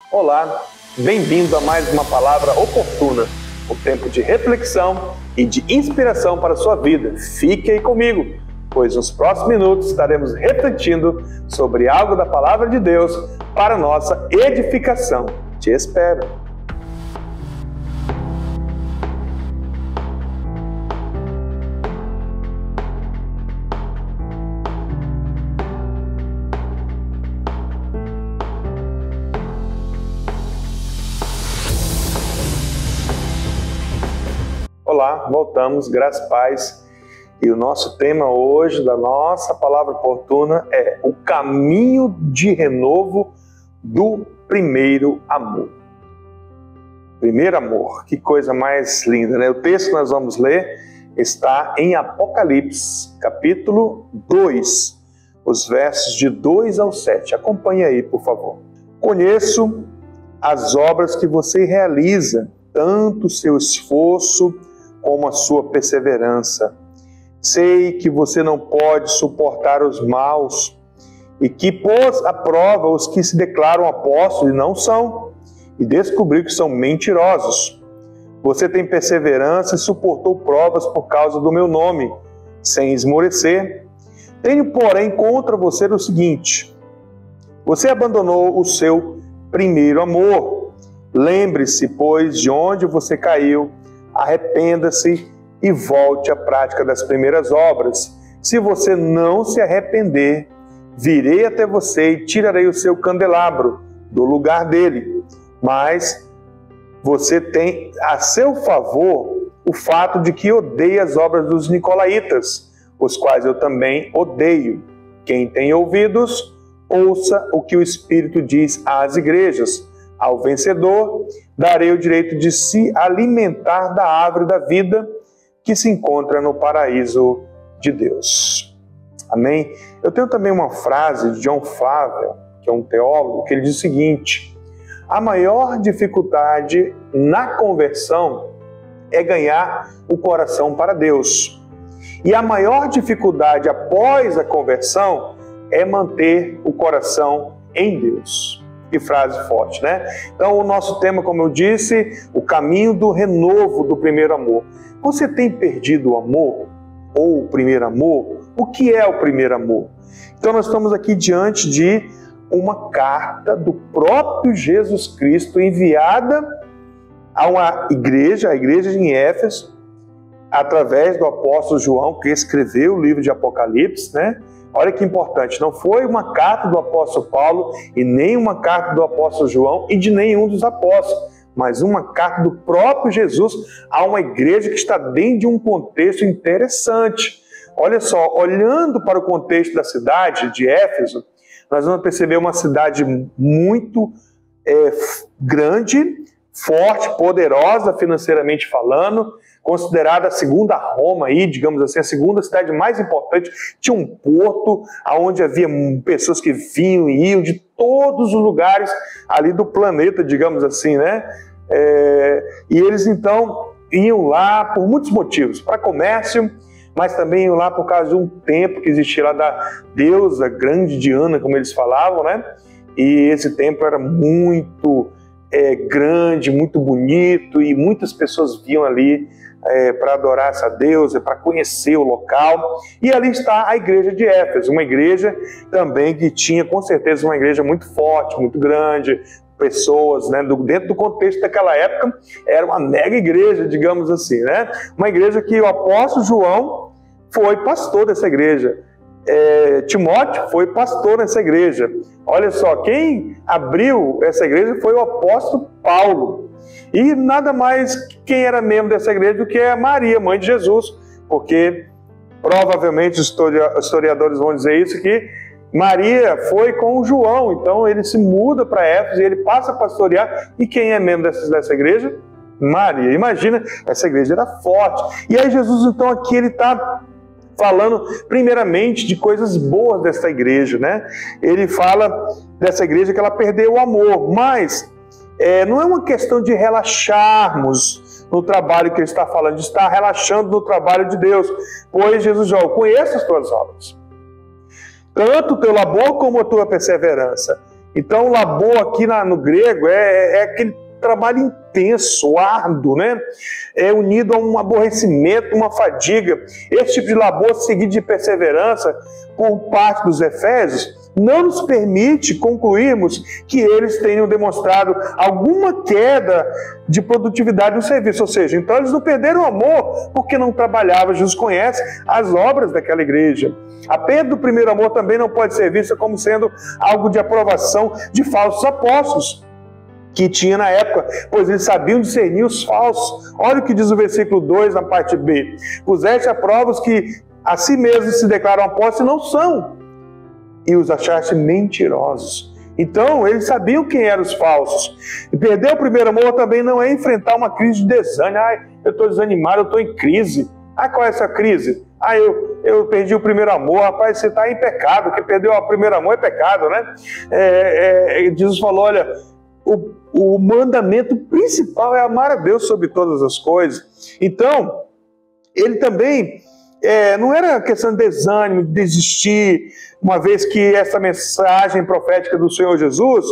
Olá, bem-vindo a mais uma palavra oportuna, um tempo de reflexão e de inspiração para a sua vida. Fique aí comigo, pois nos próximos minutos estaremos refletindo sobre algo da palavra de Deus para a nossa edificação. Te espero. Olá, voltamos, graças a paz. E o nosso tema hoje, da nossa palavra oportuna, é o caminho de renovo do primeiro amor. Primeiro amor, que coisa mais linda, né? O texto que nós vamos ler está em Apocalipse, capítulo 2, os versos de 2 ao 7. Acompanhe aí, por favor. Conheço as obras que você realiza, tanto o seu esforço como a sua perseverança. Sei que você não pode suportar os maus e que pôs à prova os que se declaram apóstolos e não são, e descobriu que são mentirosos. Você tem perseverança e suportou provas por causa do meu nome, sem esmorecer. Tenho, porém, contra você o seguinte: você abandonou o seu primeiro amor. Lembre-se, pois, de onde você caiu, arrependa-se e volte à prática das primeiras obras. Se você não se arrepender, virei até você e tirarei o seu candelabro do lugar dele. Mas você tem a seu favor o fato de que odeia as obras dos nicolaítas, os quais eu também odeio. Quem tem ouvidos, ouça o que o Espírito diz às igrejas. Ao vencedor, darei o direito de se alimentar da árvore da vida que se encontra no paraíso de Deus. Amém? Eu tenho também uma frase de John Flavel, que é um teólogo, que ele diz o seguinte: a maior dificuldade na conversão é ganhar o coração para Deus. E a maior dificuldade após a conversão é manter o coração em Deus. Que frase forte, né? Então, o nosso tema, como eu disse, o caminho do renovo do primeiro amor. Você tem perdido o amor? Ou o primeiro amor? O que é o primeiro amor? Então, nós estamos aqui diante de uma carta do próprio Jesus Cristo enviada a uma igreja, a igreja em Éfeso, através do apóstolo João, que escreveu o livro de Apocalipse, né? Olha que importante, não foi uma carta do apóstolo Paulo e nem uma carta do apóstolo João e de nenhum dos apóstolos, mas uma carta do próprio Jesus a uma igreja que está dentro de um contexto interessante. Olha só, olhando para o contexto da cidade de Éfeso, nós vamos perceber uma cidade muito grande, forte, poderosa financeiramente falando, considerada a segunda Roma, aí, digamos assim, a segunda cidade mais importante. Tinha um porto onde havia pessoas que vinham e iam de todos os lugares ali do planeta, digamos assim, né? E eles então iam lá por muitos motivos, para comércio, mas também iam lá por causa de um templo que existia lá da deusa grande Diana, como eles falavam, né? E esse templo era muito grande, muito bonito, e muitas pessoas vinham ali para adorar essa deusa, para conhecer o local. E ali está a igreja de Éfeso, uma igreja também que tinha com certeza uma igreja muito forte, muito grande, pessoas, né, dentro do contexto daquela época, era uma mega igreja, digamos assim, né? Uma igreja que o apóstolo João foi pastor dessa igreja. Timóteo foi pastor nessa igreja. Olha só, quem abriu essa igreja foi o apóstolo Paulo. E nada mais quem era membro dessa igreja do que a Maria, mãe de Jesus, porque provavelmente os historiadores vão dizer isso, que Maria foi com o João, então ele se muda para Éfeso e ele passa a pastorear. E quem é membro dessa igreja? Maria. Imagina, essa igreja era forte. E aí Jesus então aqui ele está falando primeiramente de coisas boas dessa igreja, né? Ele fala dessa igreja que ela perdeu o amor, mas não é uma questão de relaxarmos no trabalho que ele está falando, de estar relaxando no trabalho de Deus, pois Jesus já conhece as tuas obras, tanto o teu labor como a tua perseverança, Então, o labor aqui no grego é aquele trabalho intenso, árduo, né? É unido a um aborrecimento, uma fadiga. Esse tipo de labor seguido de perseverança por parte dos efésios não nos permite concluirmos que eles tenham demonstrado alguma queda de produtividade no serviço. Ou seja, então eles não perderam o amor porque não trabalhavam. Jesus conhece as obras daquela igreja. A perda do primeiro amor também não pode ser vista como sendo algo de aprovação de falsos apóstolos que tinha na época, pois eles sabiam discernir os falsos. Olha o que diz o versículo 2, na parte B. Puseste a prova os que a si mesmos se declaram apóstolos e não são, e os achaste mentirosos. Então, eles sabiam quem eram os falsos. E perder o primeiro amor também não é enfrentar uma crise de desânimo. Eu estou desanimado, eu estou em crise. Qual é essa crise? Eu perdi o primeiro amor. Rapaz, você está em pecado. Quem perdeu o primeiro amor é pecado, né? Jesus falou, olha, o mandamento principal é amar a Deus sobre todas as coisas. Então, ele também não era questão de desânimo, de desistir, uma vez que essa mensagem profética do Senhor Jesus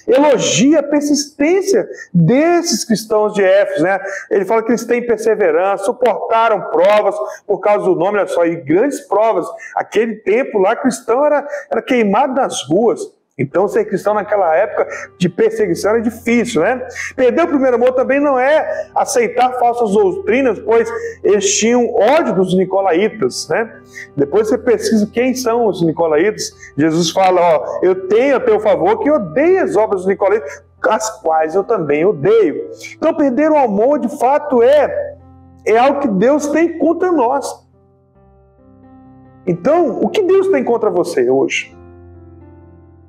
elogia a persistência desses cristãos de Éfeso, né? Ele fala que eles têm perseverança, suportaram provas por causa do nome, olha só, e grandes provas. Aquele tempo lá, cristão era queimado nas ruas. Então, ser cristão naquela época de perseguição era difícil, né? Perder o primeiro amor também não é aceitar falsas doutrinas, pois eles tinham ódio dos nicolaítas, né? Depois você pesquisa quem são os nicolaítas. Jesus fala, eu tenho a teu favor que odeia as obras dos nicolaítas, as quais eu também odeio. Então, perder o amor, de fato, é algo que Deus tem contra nós. Então, o que Deus tem contra você hoje?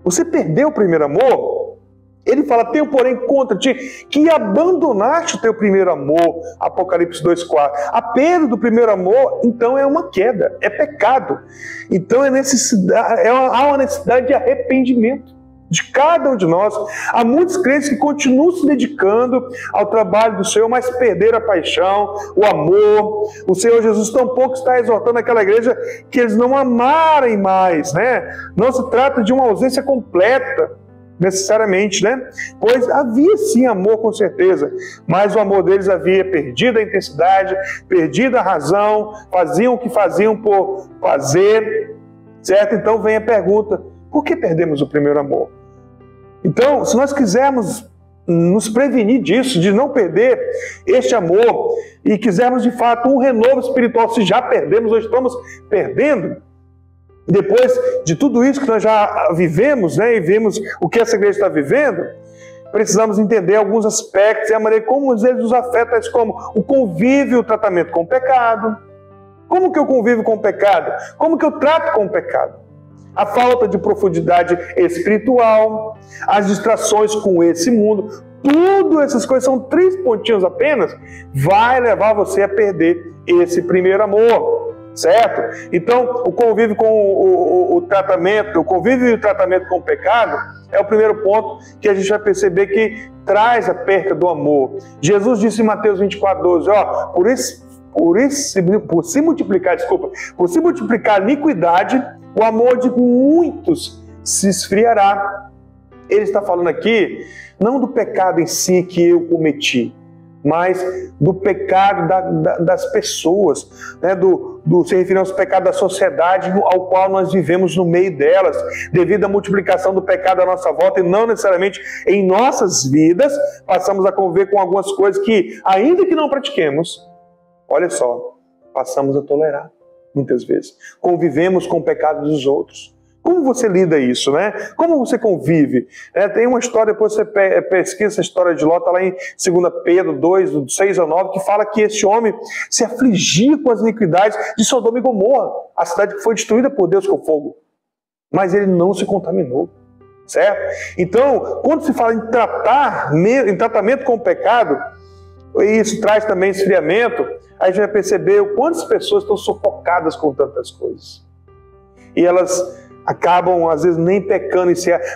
Você perdeu o primeiro amor? Ele fala, tenho porém contra ti que abandonaste o teu primeiro amor. Apocalipse 2,4. A perda do primeiro amor, então, é uma queda, é pecado. Então há uma necessidade de arrependimento de cada um de nós. Há muitos crentes que continuam se dedicando ao trabalho do Senhor, mas perderam a paixão, o amor. O Senhor Jesus tampouco está exortando aquela igreja que eles não amarem mais, né? Não se trata de uma ausência completa, necessariamente, né? Pois havia sim amor, com certeza, mas o amor deles havia perdido a intensidade, perdido a razão, faziam o que faziam por fazer, certo? Então vem a pergunta, por que perdemos o primeiro amor? Então, se nós quisermos nos prevenir disso, de não perder este amor, e quisermos de fato um renovo espiritual, se já perdemos ou estamos perdendo, depois de tudo isso que nós já vivemos, né, e vimos o que essa igreja está vivendo, precisamos entender alguns aspectos e a maneira como eles nos afetam, como o convívio e o tratamento com o pecado. Como que eu convivo com o pecado? Como que eu trato com o pecado? A falta de profundidade espiritual, as distrações com esse mundo, tudo essas coisas, são 3 pontinhos apenas, vai levar você a perder esse primeiro amor, certo? Então, o convívio com o tratamento, o convívio e o tratamento com o pecado é o primeiro ponto que a gente vai perceber que traz a perca do amor. Jesus disse em Mateus 24:12, por se multiplicar a iniquidade, o amor de muitos se esfriará. Ele está falando aqui, não do pecado em si que eu cometi, mas do pecado das pessoas, né? se referindo aos pecados da sociedade ao qual nós vivemos no meio delas, devido à multiplicação do pecado à nossa volta, e não necessariamente em nossas vidas, passamos a conviver com algumas coisas que, ainda que não pratiquemos, olha só, passamos a tolerar. Muitas vezes. Convivemos com o pecado dos outros. Como você lida isso, né? Como você convive? Tem uma história, depois você pesquisa essa história de Ló, está lá em 2 Pedro 2, do 6 ao 9, que fala que esse homem se afligia com as iniquidades de Sodoma e Gomorra, a cidade que foi destruída por Deus com fogo. Mas ele não se contaminou, certo? Então, quando se fala em tratamento com o pecado, e isso traz também esfriamento, a gente vai perceber o quantas pessoas estão sufocadas com tantas coisas. E elas acabam, às vezes, nem pecando,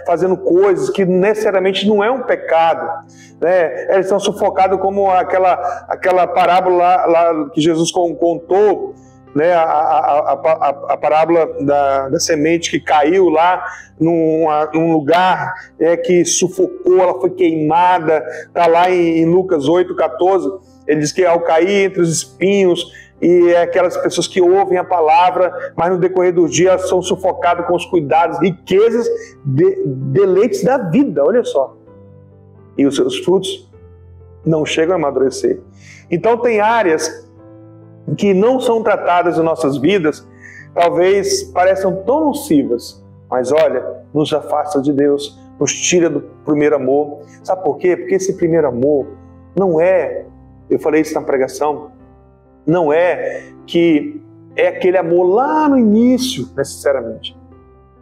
fazendo coisas que necessariamente não é um pecado, né? Eles estão sufocados como aquela parábola lá que Jesus contou, né, a parábola da semente que caiu lá num lugar que sufocou, ela foi queimada, está lá em Lucas 8,14, ele diz que ao cair entre os espinhos, e é aquelas pessoas que ouvem a palavra, mas no decorrer dos dias são sufocadas com os cuidados, riquezas, deleites da vida, olha só. E os seus frutos não chegam a amadurecer. Então tem áreas que não são tratadas em nossas vidas, talvez pareçam tão nocivas, mas olha, nos afasta de Deus, nos tira do primeiro amor. Sabe por quê? Porque esse primeiro amor não é, eu falei isso na pregação, não é que é aquele amor lá no início, necessariamente.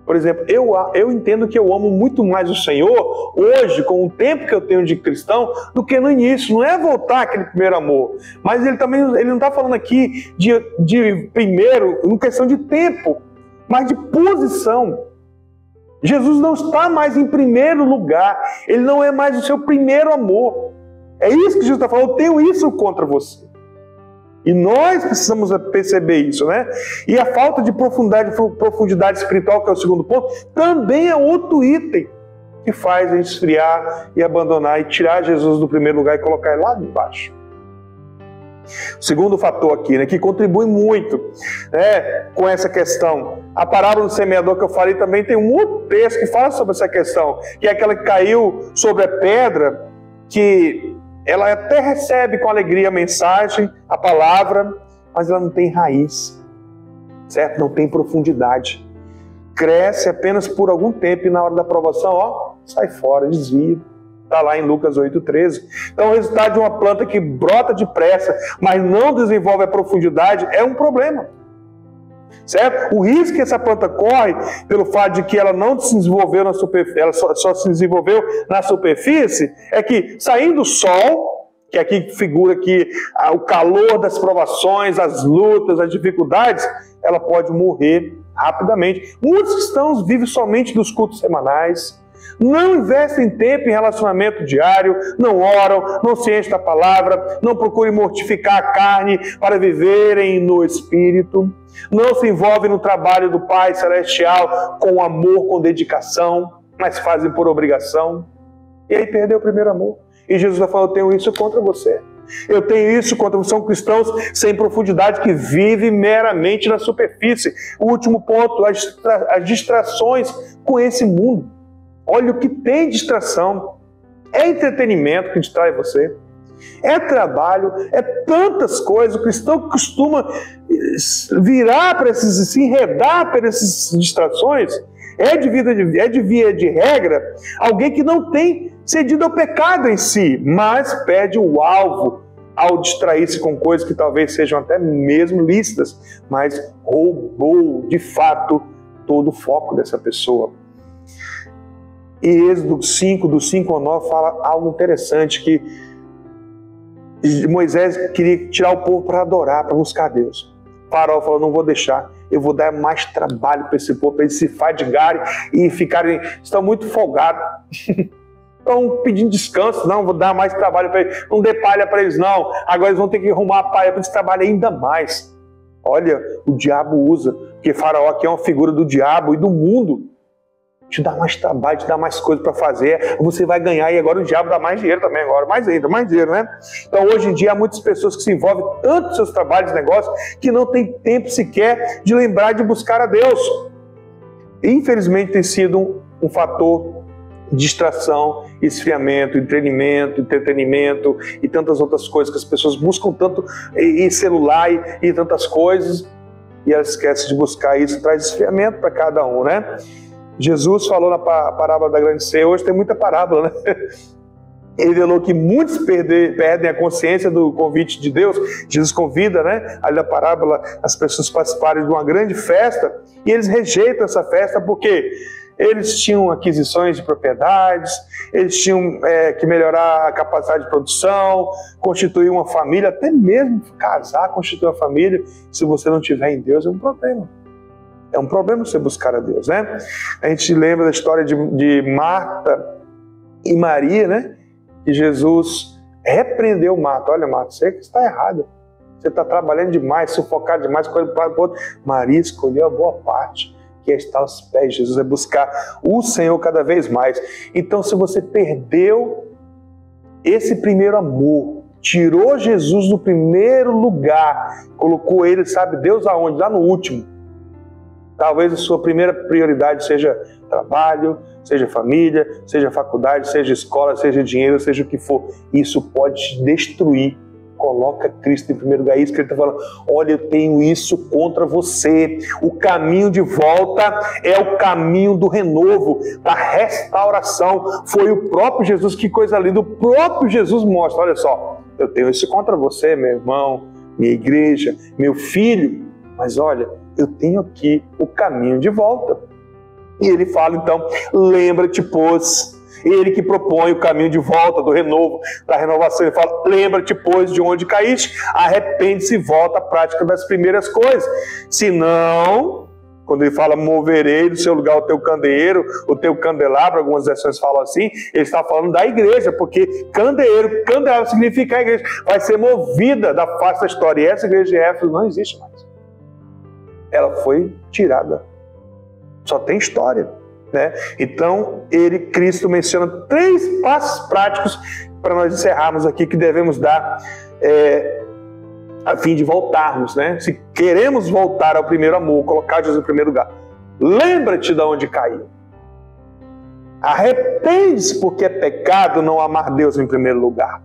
Por exemplo, eu entendo que eu amo muito mais o Senhor hoje, com o tempo que eu tenho de cristão, do que no início. Não é voltar aquele primeiro amor. Mas ele não está falando aqui de primeiro, em questão de tempo, mas de posição. Jesus não está mais em primeiro lugar. Ele não é mais o seu primeiro amor. É isso que Jesus está falando. Eu tenho isso contra você. E nós precisamos perceber isso, né? E a falta de profundidade espiritual, que é o segundo ponto, também é outro item que faz a gente esfriar e abandonar e tirar Jesus do primeiro lugar e colocar ele lá embaixo. O segundo fator aqui, né, que contribui muito, né, com essa questão, a parábola do semeador que eu falei também tem um outro texto que fala sobre essa questão, que é aquela que caiu sobre a pedra, que ela até recebe com alegria a mensagem, a palavra, mas ela não tem raiz, certo? Não tem profundidade. Cresce apenas por algum tempo e na hora da aprovação, sai fora, desvia. Está lá em Lucas 8,13. Então o resultado de uma planta que brota depressa, mas não desenvolve a profundidade, é um problema. Certo? O risco que essa planta corre, pelo fato de que ela não se desenvolveu na superfície, ela só se desenvolveu na superfície, é que saindo do sol, que aqui figura que o calor das provações, as lutas, as dificuldades, ela pode morrer rapidamente. Muitos cristãos vivem somente dos cultos semanais, não investem tempo em relacionamento diário, não oram, não se enchem da palavra, não procurem mortificar a carne para viverem no Espírito, não se envolvem no trabalho do Pai Celestial com amor, com dedicação, mas fazem por obrigação. E aí perdeu o primeiro amor. E Jesus vai falar, eu tenho isso contra você. Eu tenho isso contra você. São cristãos sem profundidade que vivem meramente na superfície. O último ponto, as distrações com esse mundo. Olha o que tem distração. É entretenimento que distrai você. É trabalho, é tantas coisas. O cristão costuma virar para se enredar para essas distrações. É de via de regra alguém que não tem cedido ao pecado em si, mas perde o alvo ao distrair-se com coisas que talvez sejam até mesmo lícitas, mas roubou de fato todo o foco dessa pessoa. E Êxodo 5, do 5 ao 9, fala algo interessante, que Moisés queria tirar o povo para adorar, para buscar Deus. O faraó falou, não vou deixar, eu vou dar mais trabalho para esse povo, para eles se fadigarem e ficarem, estão muito folgados. Estão pedindo descanso, não, vou dar mais trabalho para eles, não dê palha para eles não, agora eles vão ter que arrumar a palha para eles trabalharem ainda mais. Olha, o diabo usa, porque faraó aqui é uma figura do diabo e do mundo, te dá mais trabalho, te dá mais coisa para fazer, você vai ganhar e agora o diabo dá mais dinheiro também agora, mais dinheiro, né? Então hoje em dia há muitas pessoas que se envolvem tanto nos seus trabalhos e negócios que não tem tempo sequer de lembrar de buscar a Deus. Infelizmente tem sido um fator de distração, esfriamento, entretenimento e tantas outras coisas que as pessoas buscam tanto em celular e tantas coisas e elas esquecem de buscar isso, traz esfriamento para cada um, né? Jesus falou na parábola da grande ceia, hoje tem muita parábola, né? Ele revelou que muitos perdem a consciência do convite de Deus. Jesus convida, né, ali na parábola, as pessoas participarem de uma grande festa e eles rejeitam essa festa porque eles tinham aquisições de propriedades, eles tinham que melhorar a capacidade de produção, constituir uma família, até mesmo casar, constituir uma família. Se você não tiver em Deus, é um problema. É um problema você buscar a Deus, né? A gente lembra da história de Marta e Maria, né? Que Jesus repreendeu Marta. Olha, Marta, você que está errada. Você está trabalhando demais, sufocado demais, correndo para o outro. Maria escolheu a boa parte, que é estar aos pés de Jesus, é buscar o Senhor cada vez mais. Então, se você perdeu esse primeiro amor, tirou Jesus do primeiro lugar, colocou ele, sabe Deus aonde? Lá no último. Talvez a sua primeira prioridade seja trabalho, seja família, seja faculdade, seja escola, seja dinheiro, seja o que for. Isso pode te destruir. Coloca Cristo em primeiro lugar. Isso que ele está falando. Olha, eu tenho isso contra você. O caminho de volta é o caminho do renovo, da restauração. Foi o próprio Jesus, que coisa linda. O próprio Jesus mostra, olha só, eu tenho isso contra você, meu irmão, minha igreja, meu filho, mas olha, eu tenho aqui o caminho de volta. E ele fala então, lembra-te, pois, ele que propõe o caminho de volta, do renovo, da renovação. Ele fala, lembra-te, pois, de onde caíste, arrepende-se e volta à prática das primeiras coisas. Senão, quando ele fala, moverei do seu lugar o teu candeeiro, o teu candelabro, algumas versões falam assim, ele está falando da igreja, porque candelabro significa a igreja, vai ser movida da face da história. E essa igreja de Éfeso não existe mais. Ela foi tirada. Só tem história, né? Então, Cristo menciona 3 passos práticos para nós encerrarmos aqui, que devemos dar a fim de voltarmos, né? Se queremos voltar ao primeiro amor, colocar Jesus em primeiro lugar, lembra-te de onde caiu. Arrepende-se, porque é pecado não amar Deus em primeiro lugar.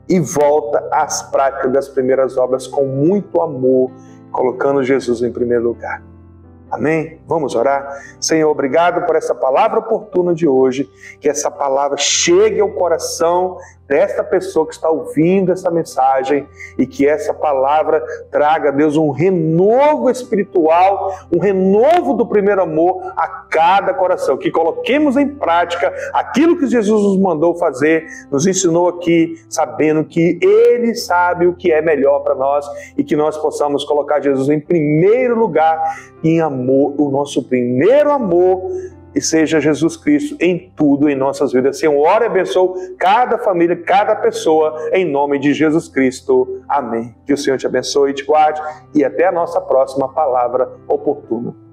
E volta às práticas das primeiras obras com muito amor, colocando Jesus em primeiro lugar. Amém? Vamos orar? Senhor, obrigado por essa palavra oportuna de hoje, que essa palavra chegue ao coração desta pessoa que está ouvindo essa mensagem e que essa palavra traga, Deus, um renovo espiritual, um renovo do primeiro amor a cada coração, que coloquemos em prática aquilo que Jesus nos mandou fazer, nos ensinou aqui, sabendo que Ele sabe o que é melhor para nós e que nós possamos colocar Jesus em primeiro lugar, em amor, o nosso primeiro amor, e seja Jesus Cristo em tudo em nossas vidas. Senhor, ora e abençoe cada família, cada pessoa, em nome de Jesus Cristo. Amém. Que o Senhor te abençoe e te guarde, e até a nossa próxima palavra oportuna.